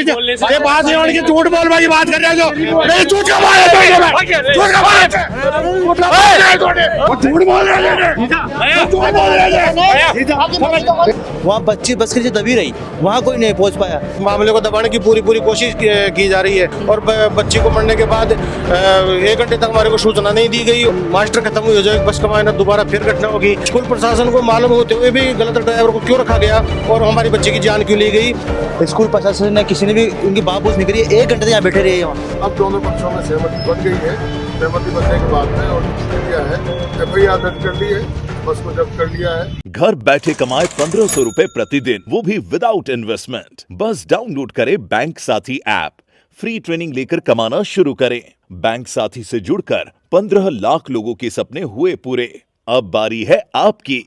ये बात नहीं होनी कि झूठ बोल वाली बात कर रहे हो नहीं झूठ का मार है झूठ का मार है झूठ बोल रहे हैं वहाँ बच्ची बस के दबी रही, वहाँ कोई नहीं पहुँच पाया। मामले को दबाने की पूरी कोशिश की जा रही है और बच्ची को मरने के बाद 1 घंटे तक हमारे को सूचना नहीं दी गई। मास्टर खत्म हुई हो जाए, बस का मायना दोबारा फिर घटना होगी। स्कूल प्रशासन को मालूम होते हुए भी गलत ड्राइवर को क्यों रखा गया और हमारी बच्ची की जान क्यों ली गई। स्कूल प्रशासन ने किसी ने भी उनकी बात पूछ नहीं करी, 1 घंटे यहाँ बैठे रहे वहाँ। अब दोनों पक्षों में सहमति बन गई है। सहमति बनने के बाद में और किया है FIR दर्ज कर ली है, बस को जब्त कर लिया है। घर बैठे कमाए 1500 रुपए प्रतिदिन, वो भी विदाउट इन्वेस्टमेंट। बस डाउनलोड करें बैंक साथी ऐप, फ्री ट्रेनिंग लेकर कमाना शुरू करें। बैंक साथी से जुड़कर 15 लाख लोगों के सपने हुए पूरे। अब बारी है आपकी।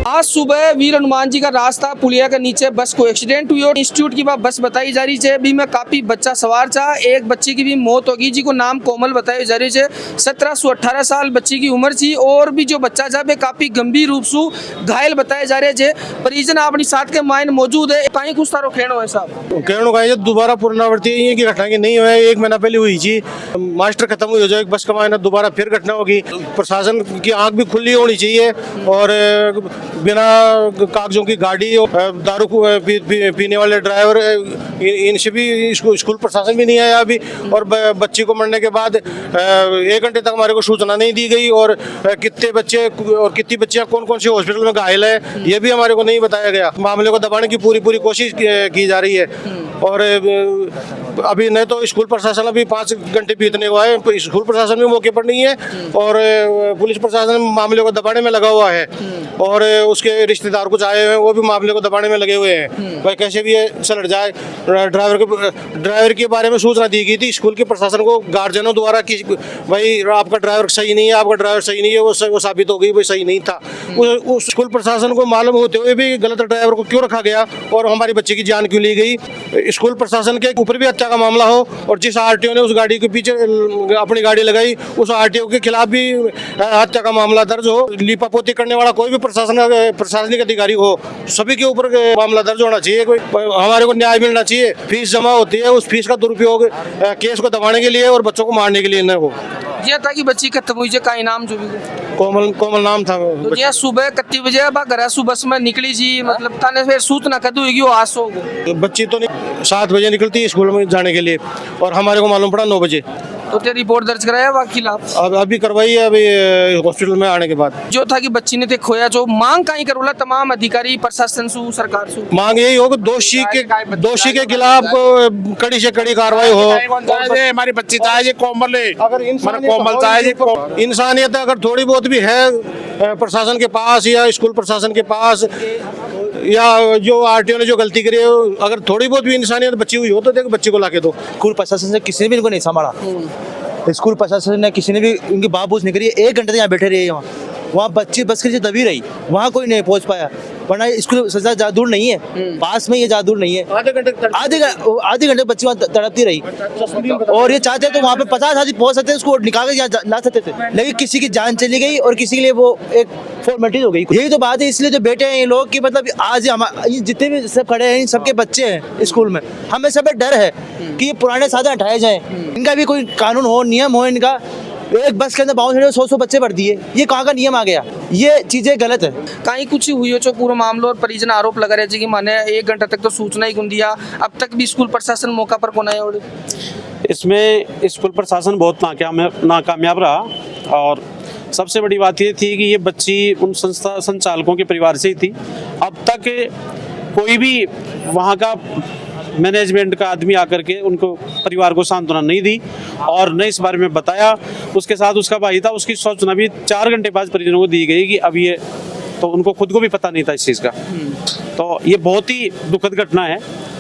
आज सुबह वीर हनुमान जी का रास्ता पुलिया के नीचे बस को एक्सीडेंट हुई और इंस्टीट्यूट की बस बताई जा रही है। अभी में काफी बच्चा सवार था, एक बच्ची की भी मौत होगी जी को नाम कोमल बताई जा रही है। 17 से 18 साल बच्ची की उम्र थी और भी जो बच्चा था वे काफी गंभीर रूप से घायल बताए जा रहे थे। परिजन अपनी साथ के मायन मौजूद है। कहीं कुछ तारो खेणो है साहब कहने का ये दोबारा पुनरावृत्ति ये की घटना की नहीं हुआ है। 1 महीना पहले हुई थी, मास्टर खत्म हुई हो जाए, बस का मायना दोबारा फिर घटना होगी। प्रशासन की आंख भी खुली होनी चाहिए और बिना कागजों की गाड़ी और दारू पीने वाले ड्राइवर इनसे भी स्कूल प्रशासन भी नहीं आया अभी। और बच्ची को मरने के बाद 1 घंटे तक हमारे को सूचना नहीं दी गई और कितने बच्चे और कितनी बच्चियां कौन से हॉस्पिटल में घायल है ये भी हमारे को नहीं बताया गया। मामले को दबाने की पूरी कोशिश की जा रही है और अभी नहीं तो स्कूल प्रशासन अभी 5 घंटे बीतने को आए, स्कूल प्रशासन भी मौके पर नहीं है और पुलिस प्रशासन मामले को दबाने में लगा हुआ है और उसके रिश्तेदार कुछ आए हुए हैं वो भी मामले को दबाने में लगे हुए हैं। भाई कैसे भी ये सलट जाए। ड्राइवर के बारे में सूचना दी गई थी स्कूल के प्रशासन को गार्जियनों द्वारा कि भाई आपका ड्राइवर सही नहीं है, आपका ड्राइवर सही नहीं है, वो साबित हो गई भाई सही नहीं था। उस स्कूल प्रशासन को मालूम होते हुए भी गलत ड्राइवर को क्यों रखा गया और हमारी बच्ची की जान क्यों ली गई। स्कूल प्रशासन के ऊपर भी हत्या का मामला हो और जिस RTO ने उस गाड़ी के पीछे अपनी गाड़ी लगाई उस RTO के खिलाफ भी हत्या का मामला दर्ज हो। लीपापोती करने वाला कोई भी प्रशासनिक अधिकारी हो, सभी के ऊपर मामला दर्ज होना चाहिए। कोई हमारे को न्याय मिलना चाहिए। फीस जमा होती है, उस फीस का दुरुपयोग केस को दबाने के लिए और बच्चों को मारने के लिए न हो। ये था कि बच्ची खत्म हुई का इनाम जो भी कोमल नाम था। तो ये सुबह कितने बजे घर बस में निकली जी, मतलब ताने फिर सूचना कद हुई वो आज सो बच्ची तो 7 बजे निकलती है स्कूल में जाने के लिए और हमारे को मालूम पड़ा 9 बजे। तो तेरी रिपोर्ट दर्ज कराया वकील आप? अभी करवाई है अभी हॉस्पिटल में आने के बाद। जो था कि बच्ची ने खोया जो मांग कहीं करोला तमाम अधिकारी प्रशासन सु सरकार सु मांग यही हो कि दोषी के खिलाफ कड़ी से कड़ी कार्रवाई हो। हमारी बच्ची चाहे कोमल अगर इंसानियत अगर थोड़ी बहुत भी है प्रशासन के पास या स्कूल प्रशासन के पास या जो RTO ने जो गलती करी है अगर थोड़ी बहुत भी इंसानियत बची हुई हो तो देखो बच्ची को लाके दो। स्कूल प्रशासन से किसी ने भी इनको नहीं संभाला। स्कूल प्रशासन ने किसी ने भी उनकी बात पूछ नहीं करी, 1 घंटे यहाँ बैठे रहे वहाँ बच्ची बस के दबी रही, वहाँ कोई नहीं पहुँच पाया। वरना स्कूल ज्यादा दूर नहीं है, पास में ये ज्यादा दूर नहीं है। आधे घंटे बच्ची वहाँ तड़पती रही और ये चाहते तो वहाँ पे 50 आदमी पहुँच सकते, उसको निकाल के ला सकते थे, लेकिन किसी की जान चली गई और किसी के लिए वो एक फॉर्मेलिटी हो गई। यही तो बात है, इसलिए जो बेटे हैं ये लोग कि मतलब आज जितने भी सब खड़े हैं इन सबके बच्चे हैं स्कूल में, हमें सब डर है कि ये पुराने साधन हटाए जाएं, इनका भी कोई कानून हो, नियम हो। इनका एक बस के अंदर 100 बच्चे भर दिए, ये कहाँ का नियम आ गया? ये चीजें गलत है। कहीं कुछ हुई हो जो पूरा मामला और परिजन आरोप लगा रहे थे कि माने 1 घंटा तक तो सूचना ही दिया, अब तक भी स्कूल प्रशासन मौका पर कौन आया? इसमें स्कूल प्रशासन बहुत नाकामयाब रहा और सबसे बड़ी बात ये थी कि ये बच्ची उन संस्था संचालकों के परिवार से ही थी। अब तक कोई भी वहाँ का मैनेजमेंट का आदमी आकर के उनको परिवार को सांत्वना नहीं दी और न इस बारे में बताया। उसके साथ उसका भाई था, उसकी सूचना भी 4 घंटे बाद परिजनों को दी गई कि अब ये, तो उनको खुद को भी पता नहीं था इस चीज़ का। तो ये बहुत ही दुखद घटना है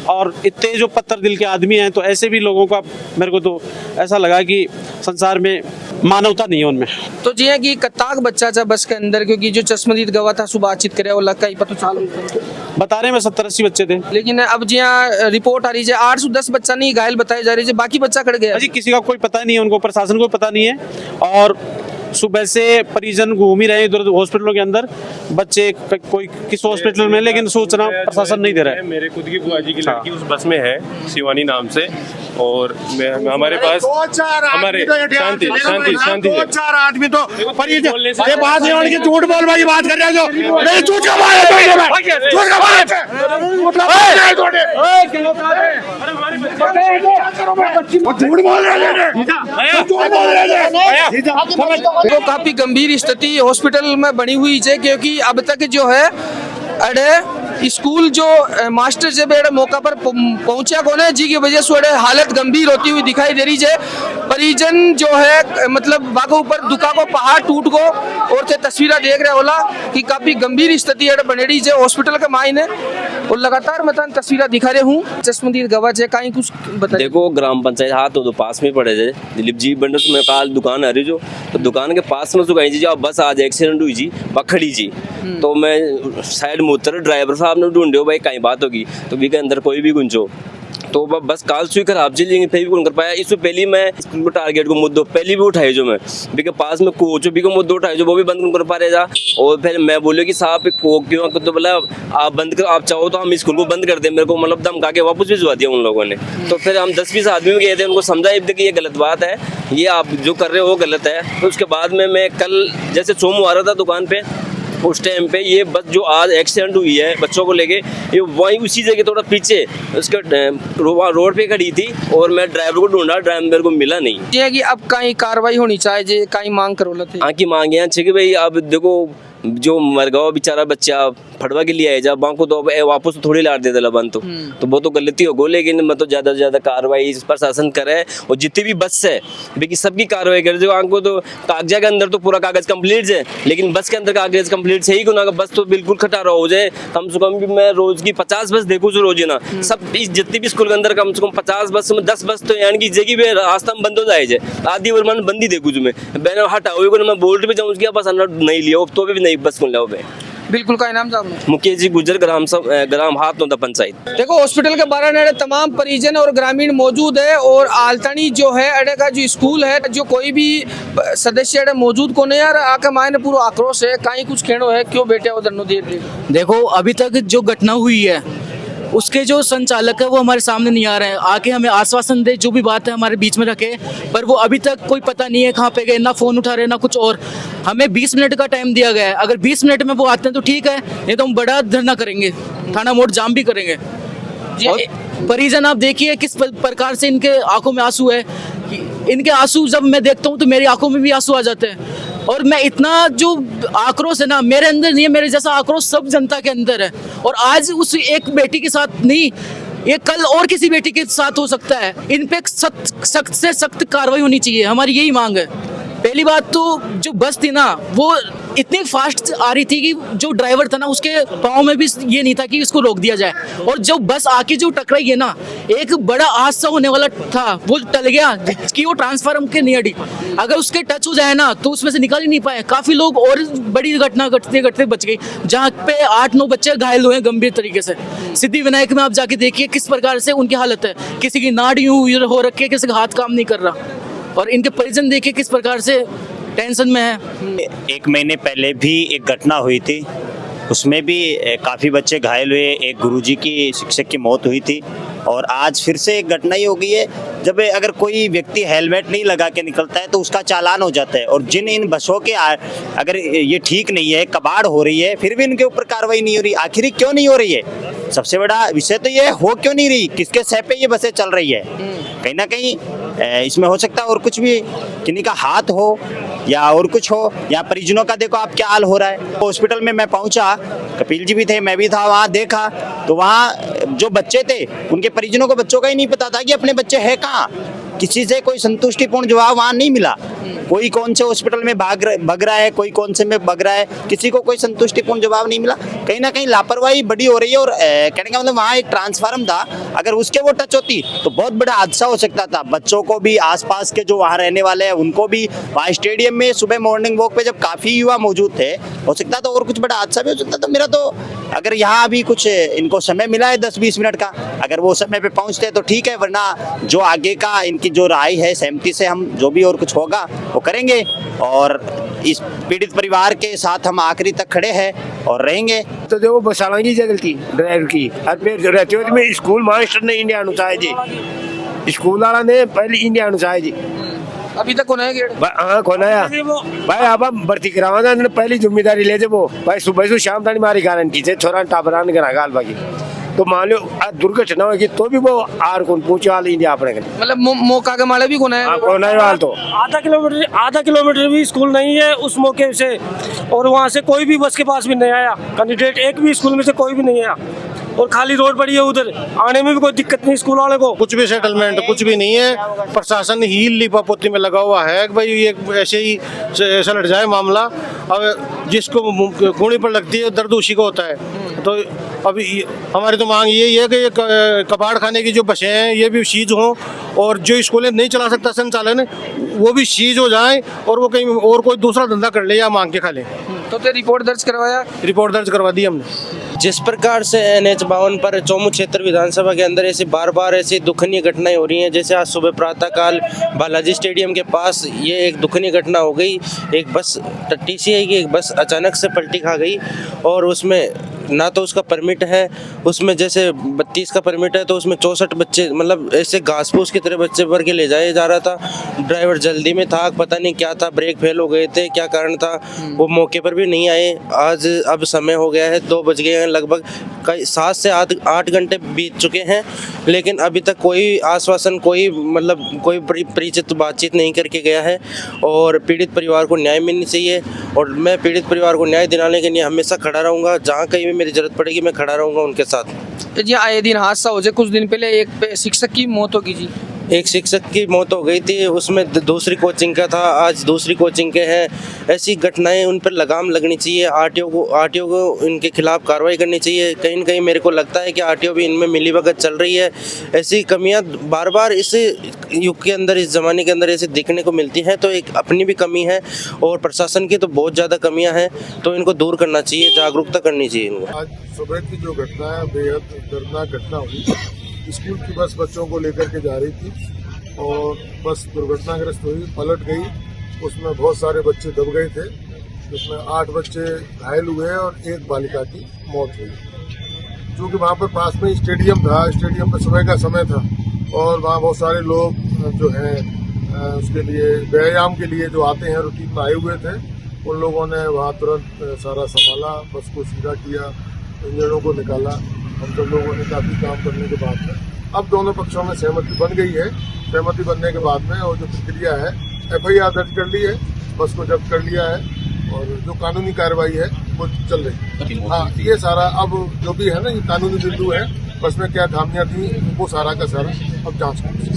और इतने जो पत्थर दिल के आदमी हैं तो ऐसे भी लोगों का मेरे को तो ऐसा लगा कि संसार में मानवता नहीं है उनमें। तो जी है कि कताक बच्चा था बस के अंदर, क्योंकि जो चश्मदीद गवाह था सुबह बातचीत करे वो लगा ही पता चालू बता रहे हैं 70-80 बच्चे थे, लेकिन अब जी रिपोर्ट आ रही है 8 से 10 बच्चा नहीं घायल बताए जा रही है, बाकी बच्चा खड़ गया जी। किसी का कोई पता नहीं है, उनको प्रशासन को पता नहीं है और सुबह से परिजन घूम ही रहे हैं इधर हॉस्पिटलों के अंदर, बच्चे कोई किस हॉस्पिटल में, लेकिन सूचना प्रशासन नहीं दे रहा है। मेरे खुद की बुआ जी की लड़की उस बस में है, शिवानी नाम से, और हमारे पास हमारे शांति शांति शांति दो चार आदमी तो परिजन ये बात नहीं होनी कि झूठ बोल भाई बात कर रहे हो जो नहीं झूठ का बात है, झूठ का बात है, झूठ बोल रहे हैं। तो काफी गंभीर स्थिति हॉस्पिटल में बनी हुई है, क्योंकि अब तक जो है अड़े स्कूल जो मास्टर जब एड़े मौका पर पहुंचा कोने जी की वजह से हालत गंभीर होती हुई दिखाई दे रही है। परिजन जो है मतलब बागों ऊपर दुका को पहाड़ टूट को और थे तस्वीरें देख रहे होला कि काफी गंभीर स्थिति एड़े बने रही है हॉस्पिटल के मायने, और लगातार मैं तस्वीरें दिखा रहे हूँ। चश्मदीद गवाज है कहीं कुछ बता देखो, ग्राम पंचायत हाथ तो पास में पड़े थे, दिलीप जी बंडर में काल दुकान आ रही जो, तो दुकान के पास में सुखाई जी, अब बस आज एक्सीडेंट हुई जी पखड़ी जी, तो मैं साइड में उतर, ड्राइवर साहब ने ढूंढे भाई कहीं बात होगी, तो भी के अंदर कोई भी गुंजो, तो बस काल सुई खराब जी, लेकिन फिर भी कौन कर पाया। इससे पहले मैं स्कूल में टारगेट को मुद्दों पहले भी उठाए जो मैं भी के पास में कोच भी को मुद्दों उठाए जो वो भी बंद कर पा रहे जा, और फिर मैं बोले कि साहब को क्यों, तो बोला आप बंद कर, आप चाहो तो हम स्कूल को बंद कर दें, मेरे को मतलब धमका के वापस भिजवा दिया उन लोगों ने। तो फिर हम 10-20 आदमी गए थे, उनको समझाया कि ये गलत बात है, ये आप जो कर रहे हो वो गलत है। तो उसके बाद में मैं कल जैसे सोमू आ रहा था दुकान पे, उस टाइम पे ये बस जो आज एक्सीडेंट हुई है बच्चों को लेके, ये वहीं उसी जगह थोड़ा पीछे उसके रोड पे खड़ी थी, और मैं ड्राइवर को ढूंढा, ड्राइवर मेरे को मिला नहीं। ये कि अब कहीं कार्रवाई होनी चाहिए, कहीं मांग करो लते हाँ की मांगे हैं कि भाई अब देखो जो मर गया बेचारा बच्चा फटवा के लिए आए जा बांको, तो वापस थोड़ी लाट दे दिला बंद, तो वो तो गलती होगी, लेकिन मैं तो ज्यादा से ज्यादा कार्रवाई प्रशासन करे, और जितनी भी बस है देखिए सबकी कार्रवाई करे। जो आंको तो कागजा के अंदर तो पूरा कागज कंप्लीट है, लेकिन बस के अंदर कागज कंप्लीट है ही गुना, बस तो बिल्कुल खटारा हो जाए। कम से कम मैं रोज की 50 बस देखूँ जो रोज ना, सब जितनी भी स्कूल के अंदर कम से कम 50 बस में 10 बस तो यानी कि जगह भी रास्ता में बंद हो जाए, आधी वर्मान बंदी देखूँ जो मैं हटाओ मैं बोल्ट पे जाऊँ बस नहीं लिया, तो भी नहीं बस को लाओ। बिल्कुल का नाम साहब मुकेश जी गुजर, ग्राम हाथ नोदा पंचायत। देखो हॉस्पिटल के बारे में तमाम परिजन और ग्रामीण मौजूद है, और आलतनी जो है अड़े का जो स्कूल है, जो कोई भी सदस्य अड़े मौजूद को नहीं यार आके मायने पूरा आक्रोश है, कहीं कुछ खेड़ो है क्यों बेटे उधर नो देर। देखो अभी तक जो घटना हुई है उसके जो संचालक है वो हमारे सामने नहीं आ रहे हैं, आके हमें आश्वासन दे जो भी बात है हमारे बीच में रखे, पर वो अभी तक कोई पता नहीं है कहाँ पे गए, ना फोन उठा रहे ना कुछ और। हमें 20 मिनट का टाइम दिया गया है, अगर 20 मिनट में वो आते हैं तो ठीक है, नहीं तो हम बड़ा धरना करेंगे, थाना मोड़ जाम भी करेंगे। और परिजन आप देखिए किस प्रकार से इनके आंखों में आंसू है, इनके आंसू जब मैं देखता हूँ तो मेरी आंखों में भी आंसू आ जाते हैं, और मैं इतना जो आक्रोश है ना मेरे अंदर नहीं है, मेरे जैसा आक्रोश सब जनता के अंदर है। और आज उस एक बेटी के साथ नहीं, ये कल और किसी बेटी के साथ हो सकता है, इन पे सख्त से सख्त कार्रवाई होनी चाहिए, हमारी यही मांग है। पहली बात तो जो बस थी ना वो इतनी फास्ट आ रही थी कि जो ड्राइवर था ना उसके पाँव में भी ये नहीं था कि इसको रोक दिया जाए, और जो बस आके जो टकराई है ना, एक बड़ा हादसा होने वाला था, वो टल गया कि वो ट्रांसफार्मर के नहीं अड़ी, अगर उसके टच हो जाए ना तो उसमें से निकल ही नहीं पाए, काफी लोग और बड़ी घटना घटते घटते बच गई, जहाँ पे 8-9 बच्चे घायल हुए गंभीर तरीके से। सिद्धि विनायक में आप जाके देखिए किस प्रकार से उनकी हालत है, किसी की नाड़ यूं हो रखी है, किसी का हाथ काम नहीं कर रहा, और इनके परिजन देखिए किस प्रकार से टेंशन में है। 1 महीने पहले भी एक घटना हुई थी, उसमें भी काफ़ी बच्चे घायल हुए, एक गुरुजी की शिक्षक की मौत हुई थी, और आज फिर से एक घटना ही हो गई है। जब अगर कोई व्यक्ति हेलमेट नहीं लगा के निकलता है तो उसका चालान हो जाता है, और जिन इन बसों के अगर ये ठीक नहीं है, कबाड़ हो रही है, फिर भी इनके ऊपर कार्रवाई नहीं हो रही, आखिर क्यों नहीं हो रही है? सबसे बड़ा विषय तो ये हो क्यों नहीं रही, किसके सह पे ये बसें चल रही है? कहीं ना कहीं इसमें हो सकता है और कुछ भी, किन्हीं का हाथ हो या और कुछ हो, या परिजनों का देखो आप क्या हाल हो रहा है। हॉस्पिटल में मैं पहुंचा, कपिल जी भी थे, मैं भी था, वहाँ देखा तो वहाँ जो बच्चे थे उनके परिजनों को बच्चों का ही नहीं पता था कि अपने बच्चे हैं कहाँ, किसी से कोई संतुष्टिपूर्ण जवाब वहाँ नहीं मिला। कोई कौन से हॉस्पिटल में भाग रहा है, कोई कौन से में भाग रहा है, किसी को कोई संतुष्टिपूर्ण जवाब नहीं मिला। कहीं ना कहीं लापरवाही बड़ी हो रही है, और कहने का मतलब वहाँ एक ट्रांसफार्मर था, अगर उसके वो टच होती तो बहुत बड़ा हादसा हो सकता था, बच्चों को भी, आसपास के जो वहाँ रहने वाले हैं उनको भी। वहाँ स्टेडियम में सुबह मॉर्निंग वॉक पे जब काफ़ी युवा मौजूद थे, हो सकता था और कुछ बड़ा हादसा भी हो सकता था। मेरा तो अगर यहाँ अभी कुछ इनको समय मिला है 10-20 मिनट का, अगर वो समय पे पहुँचते तो ठीक है, वरना जो आगे का इनकी जो राय है सहमति से हम जो भी और कुछ होगा वो करेंगे। और इस पीड़ित परिवार के साथ हम आखिरी तक खड़े हैं और रहेंगे। तो जो बसालांगी जगह की ड्राइवर की फिर रहते हुए में स्कूल मास्टर ने इंडिया अनुसार जी, स्कूल वाला ने पहले इंडिया अनुसार जी अभी तक कौन है गेट? हाँ कौन आया भाई आप भर्ती करावा पहली जिम्मेदारी ले वो भाई सुबह से शाम तक मारी गारंटी से छोरा टापरान करा गाल बाकी तो मान लो दुर्घटना होगी तो भी वो आर कौन पूछे वाले इंडिया अपने मतलब मौका के माले भी कौन है? कौन है वाल तो आधा किलोमीटर भी स्कूल नहीं है उस मौके से, और वहाँ से कोई भी बस के पास भी नहीं आया कैंडिडेट, एक भी स्कूल में से कोई भी नहीं आया, और खाली रोड पड़ी है, उधर आने में भी कोई दिक्कत नहीं स्कूल वाले को। कुछ भी सेटलमेंट कुछ भी नहीं है, प्रशासन ही लिपापोती में लगा हुआ है कि भाई ये ऐसे ही सलट जाए मामला। अब जिसको कूड़ी पर लगती है दर्द उसी को होता है। तो अभी हमारी तो मांग यही है कि ये कबाड़ खाने की जो बसें हैं ये भी सीज हों, और जो स्कूलें नहीं चला सकता संचालन वो भी सीज हो जाए, और वो कहीं और कोई दूसरा धंधा कर ले या मांग के खा ले। तो रिपोर्ट दर्ज करवाया? रिपोर्ट दर्ज करवा दी हमने। जिस प्रकार से NH-52 पर चौमू क्षेत्र विधानसभा के अंदर ऐसी बार बार ऐसी दुखनीय घटनाएं हो रही हैं, जैसे आज सुबह प्रातःकाल बालाजी स्टेडियम के पास ये एक दुखनीय घटना हो गई। एक बस TCI की एक बस अचानक से पलटी खा गई, और उसमें ना तो उसका परमिट है, उसमें जैसे 32 का परमिट है तो उसमें 64 बच्चे, मतलब ऐसे घास फूस की तरह बच्चे भर के ले जाया जा रहा था। ड्राइवर जल्दी में था, पता नहीं क्या था, ब्रेक फेल हो गए थे, क्या कारण था, वो मौके पर भी नहीं आए। आज अब समय हो गया है, 2 बज गए हैं लगभग, कई 7 से 8 घंटे बीत चुके हैं, लेकिन अभी तक कोई आश्वासन, कोई मतलब कोई परिचित बातचीत नहीं करके गया है। और पीड़ित परिवार को न्याय मिलनी चाहिए, और मैं पीड़ित परिवार को न्याय दिलाने के लिए हमेशा खड़ा रहूँगा। जहाँ कहीं भी मेरी जरूरत पड़ेगी मैं खड़ा रहूँगा उनके साथ। जी आए दिन हादसा हो जाए, कुछ दिन पहले एक शिक्षक की मौत होगी जी, एक शिक्षक की मौत हो गई थी, उसमें दूसरी कोचिंग का था, आज दूसरी कोचिंग के हैं। ऐसी घटनाएं उन पर लगाम लगनी चाहिए। आरटीओ को इनके खिलाफ कार्रवाई करनी चाहिए। कहीं न कहीं मेरे को लगता है कि आरटीओ भी इनमें मिलीभगत चल रही है। ऐसी कमियां बार बार इस युग के अंदर, इस ज़माने के अंदर ऐसे दिखने को मिलती हैं, तो एक अपनी भी कमी है और प्रशासन की तो बहुत ज़्यादा कमियाँ हैं, तो इनको दूर करना चाहिए, जागरूकता करनी चाहिए इनको। आज सुबह की जो घटना है बेहद दर्दनाक घटना हुई। स्कूल की बस बच्चों को लेकर के जा रही थी और बस दुर्घटनाग्रस्त हुई, पलट गई। उसमें बहुत सारे बच्चे दब गए थे, जिसमें 8 बच्चे घायल हुए और 1 बालिका की मौत हुई। क्योंकि वहाँ पर पास में स्टेडियम था, स्टेडियम में सुबह का समय था और वहाँ बहुत सारे लोग जो हैं उसके लिए व्यायाम के लिए जो आते हैं रूटीन में आए हुए थे। उन लोगों ने वहाँ तुरंत सारा संभाला, बस को सीधा किया, इंजनों को निकाला। हम सब लोगों ने काफ़ी काम करने के बाद में अब दोनों पक्षों में सहमति बन गई है। सहमति बनने के बाद में और जो प्रक्रिया है FIR दर्ज कर ली है, बस को जब्त कर लिया है और जो कानूनी कार्रवाई है वो चल रही है। हाँ, ये सारा अब जो भी है ना, ये कानूनी बिंदु है, बस में क्या खामियां थी वो सारा का सारा अब जांच करेंगे।